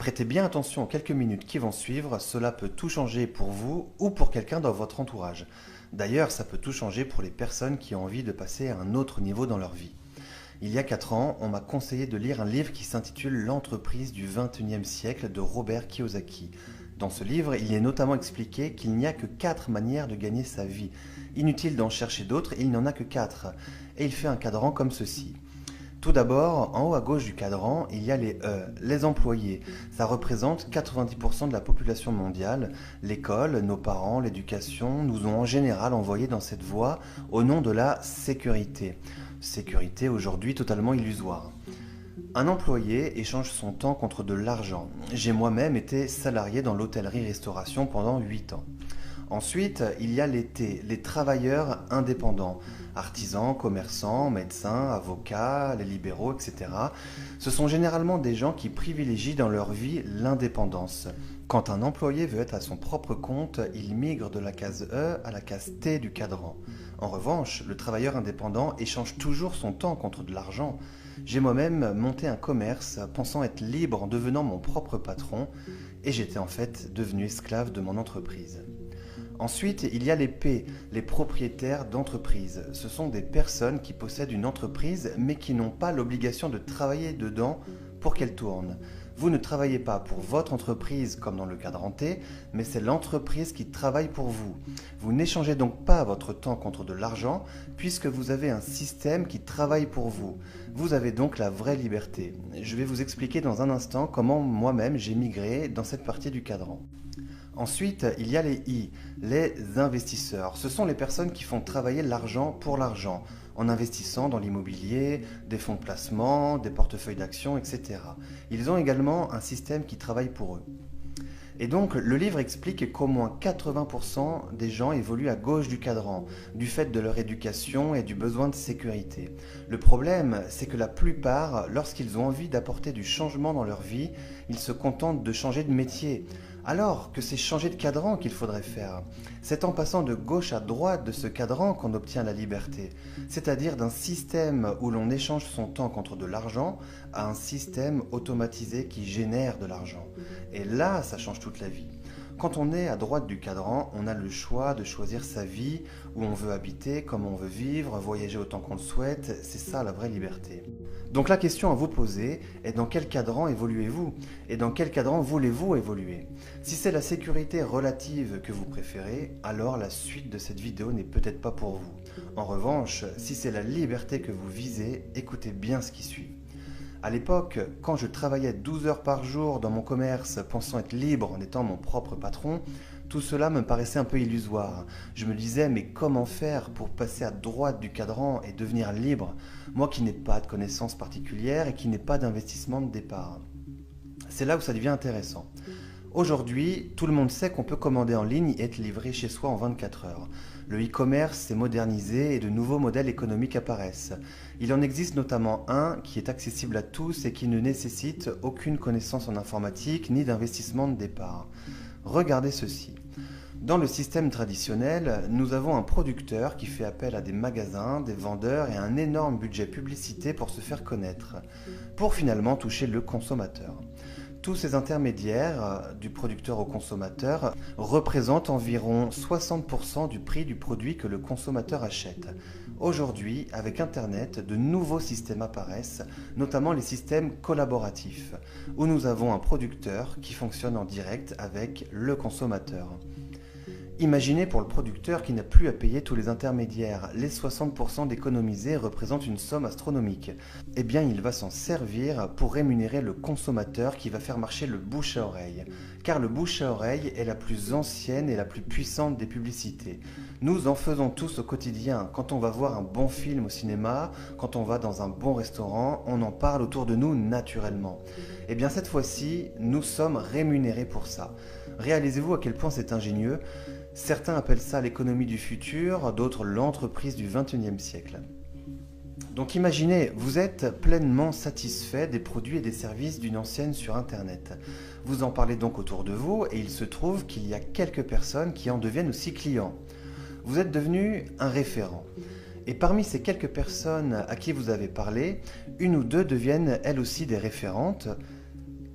Prêtez bien attention aux quelques minutes qui vont suivre, cela peut tout changer pour vous ou pour quelqu'un dans votre entourage. D'ailleurs, ça peut tout changer pour les personnes qui ont envie de passer à un autre niveau dans leur vie. Il y a 4 ans, on m'a conseillé de lire un livre qui s'intitule L'entreprise du XXIe siècle de Robert Kiyosaki. Dans ce livre, il est notamment expliqué qu'il n'y a que 4 manières de gagner sa vie. Inutile d'en chercher d'autres, il n'y en a que 4. Et il fait un cadran comme ceci. Tout d'abord, en haut à gauche du cadran, il y a les E, les employés. Ça représente 90% de la population mondiale. L'école, nos parents, l'éducation nous ont en général envoyés dans cette voie au nom de la sécurité. Sécurité aujourd'hui totalement illusoire. Un employé échange son temps contre de l'argent. J'ai moi-même été salarié dans l'hôtellerie-restauration pendant 8 ans. Ensuite, il y a les T, les travailleurs indépendants, artisans, commerçants, médecins, avocats, les libéraux, etc. Ce sont généralement des gens qui privilégient dans leur vie l'indépendance. Quand un employé veut être à son propre compte, il migre de la case E à la case T du cadran. En revanche, le travailleur indépendant échange toujours son temps contre de l'argent. J'ai moi-même monté un commerce pensant être libre en devenant mon propre patron et j'étais en fait devenu esclave de mon entreprise. Ensuite, il y a les P, les propriétaires d'entreprise. Ce sont des personnes qui possèdent une entreprise mais qui n'ont pas l'obligation de travailler dedans pour qu'elle tourne. Vous ne travaillez pas pour votre entreprise comme dans le cadran T, mais c'est l'entreprise qui travaille pour vous. Vous n'échangez donc pas votre temps contre de l'argent puisque vous avez un système qui travaille pour vous. Vous avez donc la vraie liberté. Je vais vous expliquer dans un instant comment moi-même j'ai migré dans cette partie du cadran. Ensuite, il y a les I, les investisseurs. Ce sont les personnes qui font travailler l'argent pour l'argent, en investissant dans l'immobilier, des fonds de placement, des portefeuilles d'actions, etc. Ils ont également un système qui travaille pour eux. Et donc, le livre explique qu'au moins 80% des gens évoluent à gauche du cadran, du fait de leur éducation et du besoin de sécurité. Le problème, c'est que la plupart, lorsqu'ils ont envie d'apporter du changement dans leur vie, ils se contentent de changer de métier. Alors que c'est changer de cadran qu'il faudrait faire. C'est en passant de gauche à droite de ce cadran qu'on obtient la liberté, c'est-à-dire d'un système où l'on échange son temps contre de l'argent à un système automatisé qui génère de l'argent. Et là, ça change toute la vie. Quand on est à droite du cadran, on a le choix de choisir sa vie, où on veut habiter, comment on veut vivre, voyager autant qu'on le souhaite, c'est ça la vraie liberté. Donc la question à vous poser est dans quel cadran évoluez-vous? Et dans quel cadran voulez-vous évoluer? Si c'est la sécurité relative que vous préférez, alors la suite de cette vidéo n'est peut-être pas pour vous. En revanche, si c'est la liberté que vous visez, écoutez bien ce qui suit. À l'époque, quand je travaillais 12 heures par jour dans mon commerce, pensant être libre en étant mon propre patron, tout cela me paraissait un peu illusoire. Je me disais, mais comment faire pour passer à droite du cadran et devenir libre, moi qui n'ai pas de connaissances particulières et qui n'ai pas d'investissement de départ? C'est là où ça devient intéressant. Aujourd'hui, tout le monde sait qu'on peut commander en ligne et être livré chez soi en 24 heures. Le e-commerce s'est modernisé et de nouveaux modèles économiques apparaissent. Il en existe notamment un qui est accessible à tous et qui ne nécessite aucune connaissance en informatique ni d'investissement de départ. Regardez ceci. Dans le système traditionnel, nous avons un producteur qui fait appel à des magasins, des vendeurs et un énorme budget publicité pour se faire connaître, pour finalement toucher le consommateur. Tous ces intermédiaires, du producteur au consommateur, représentent environ 60% du prix du produit que le consommateur achète. Aujourd'hui, avec Internet, de nouveaux systèmes apparaissent, notamment les systèmes collaboratifs, où nous avons un producteur qui fonctionne en direct avec le consommateur. Imaginez pour le producteur qui n'a plus à payer tous les intermédiaires. Les 60% d'économisés représentent une somme astronomique. Eh bien, il va s'en servir pour rémunérer le consommateur qui va faire marcher le bouche à oreille. Car le bouche à oreille est la plus ancienne et la plus puissante des publicités. Nous en faisons tous au quotidien. Quand on va voir un bon film au cinéma, quand on va dans un bon restaurant, on en parle autour de nous naturellement. Eh bien, cette fois-ci, nous sommes rémunérés pour ça. Réalisez-vous à quel point c'est ingénieux. Certains appellent ça l'économie du futur, d'autres l'entreprise du XXIe siècle. Donc imaginez, vous êtes pleinement satisfait des produits et des services d'une enseigne sur Internet. Vous en parlez donc autour de vous et il se trouve qu'il y a quelques personnes qui en deviennent aussi clients. Vous êtes devenu un référent. Et parmi ces quelques personnes à qui vous avez parlé, une ou deux deviennent elles aussi des référentes,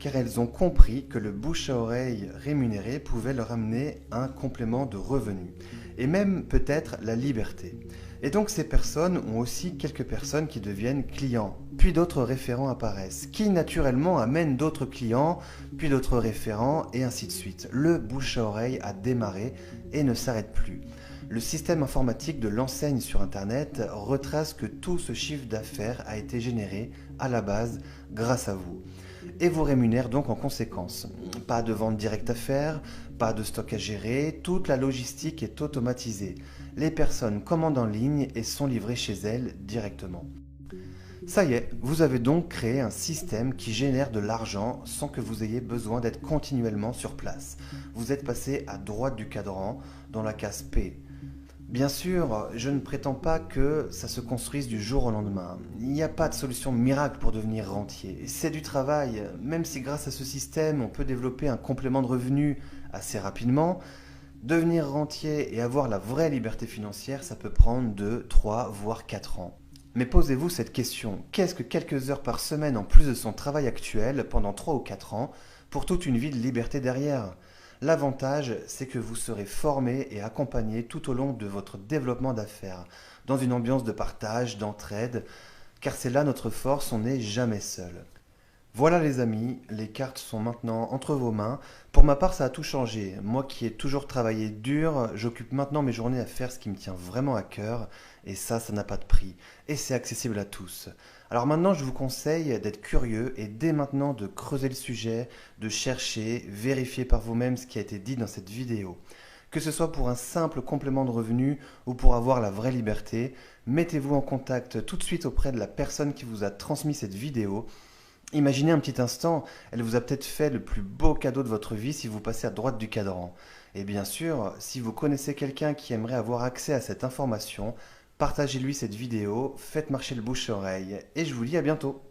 car elles ont compris que le bouche à oreille rémunéré pouvait leur amener un complément de revenu, et même peut-être la liberté. Et donc ces personnes ont aussi quelques personnes qui deviennent clients, puis d'autres référents apparaissent, qui naturellement amènent d'autres clients, puis d'autres référents, et ainsi de suite. Le bouche à oreille a démarré et ne s'arrête plus. Le système informatique de l'enseigne sur Internet retrace que tout ce chiffre d'affaires a été généré à la base grâce à vous et vous rémunère donc en conséquence. Pas de vente directe à faire, pas de stock à gérer, toute la logistique est automatisée. Les personnes commandent en ligne et sont livrées chez elles directement. Ça y est, vous avez donc créé un système qui génère de l'argent sans que vous ayez besoin d'être continuellement sur place. Vous êtes passé à droite du cadran dans la case P. Bien sûr, je ne prétends pas que ça se construise du jour au lendemain. Il n'y a pas de solution miracle pour devenir rentier. C'est du travail, même si grâce à ce système, on peut développer un complément de revenu assez rapidement. Devenir rentier et avoir la vraie liberté financière, ça peut prendre 2, 3, voire 4 ans. Mais posez-vous cette question, qu'est-ce que quelques heures par semaine en plus de son travail actuel pendant 3 ou 4 ans pour toute une vie de liberté derrière ? L'avantage, c'est que vous serez formé et accompagné tout au long de votre développement d'affaires, dans une ambiance de partage, d'entraide, car c'est là notre force, on n'est jamais seul. Voilà les amis, les cartes sont maintenant entre vos mains. Pour ma part, ça a tout changé. Moi qui ai toujours travaillé dur, j'occupe maintenant mes journées à faire ce qui me tient vraiment à cœur, et ça n'a pas de prix, et c'est accessible à tous. Alors maintenant, je vous conseille d'être curieux et dès maintenant de creuser le sujet, de chercher, vérifier par vous-même ce qui a été dit dans cette vidéo. Que ce soit pour un simple complément de revenu ou pour avoir la vraie liberté, mettez-vous en contact tout de suite auprès de la personne qui vous a transmis cette vidéo. Imaginez un petit instant, elle vous a peut-être fait le plus beau cadeau de votre vie si vous passez à droite du cadran. Et bien sûr, si vous connaissez quelqu'un qui aimerait avoir accès à cette information, partagez-lui cette vidéo, faites marcher le bouche-oreille, et je vous dis à bientôt.